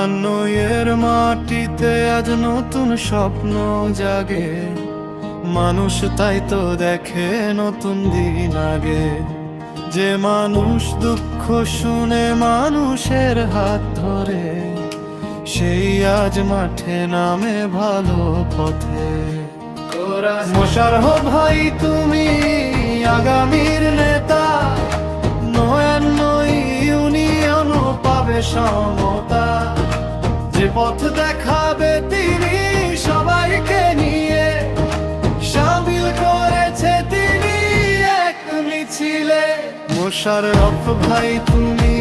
এর মাটিতে আজ নতুন স্বপ্ন জাগে, মানুষ তাই তো দেখে নতুন দিন আগে। যে মানুষ দুঃখ শুনে মানুষের হাত ধরে, সেই আজ মাঠে নামে ভালো পথে। মোশাররফ ভাই তুমি আগামীর নেতা, নয়ান্নই ইউনিয়নও পাবে সমতা। যে পথ দেখাবে তিনি সবাইকে নিয়ে, শামিল করেছে তিনি এক মিছিলে। মোশাররফ ভাই তুমি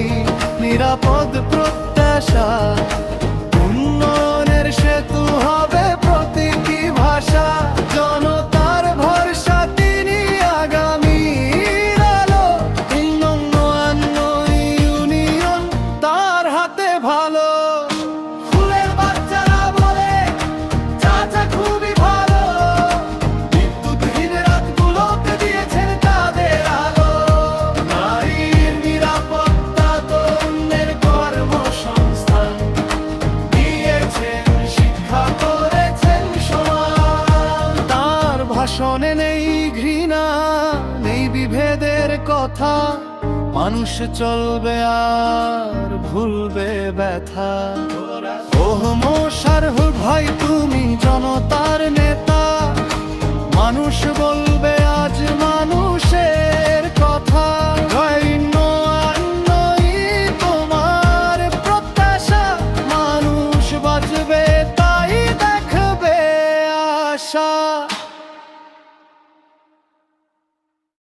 নিরাপদ প্রত্যাশা, উন্নয়নের সেতু হবে প্রতীকী ভাষা। জনতার ভরসা তিনি আগামীর আলো, ইউনিয়ন তার হাতে ভালো। ফুলের বাচ্চারা বলে চাচা খুবই ভালো, বিদ্যুৎহীন রাতগুলোতে দিয়েছেন তাদের আলো। নারীর নিরাপত্তা, তরুণের কর্মসংস্থান দিয়েছেন, শিক্ষা করেছেন সমান। তার ভাষণে নেই ঘৃণা, নেই বিভেদের কথা, মানুষ চলবে আর ভুলবে ব্যথা। ওহ মোশাররফ ভাই তুমি জনতার নেতা, মানুষ বলবে আজ মানুষ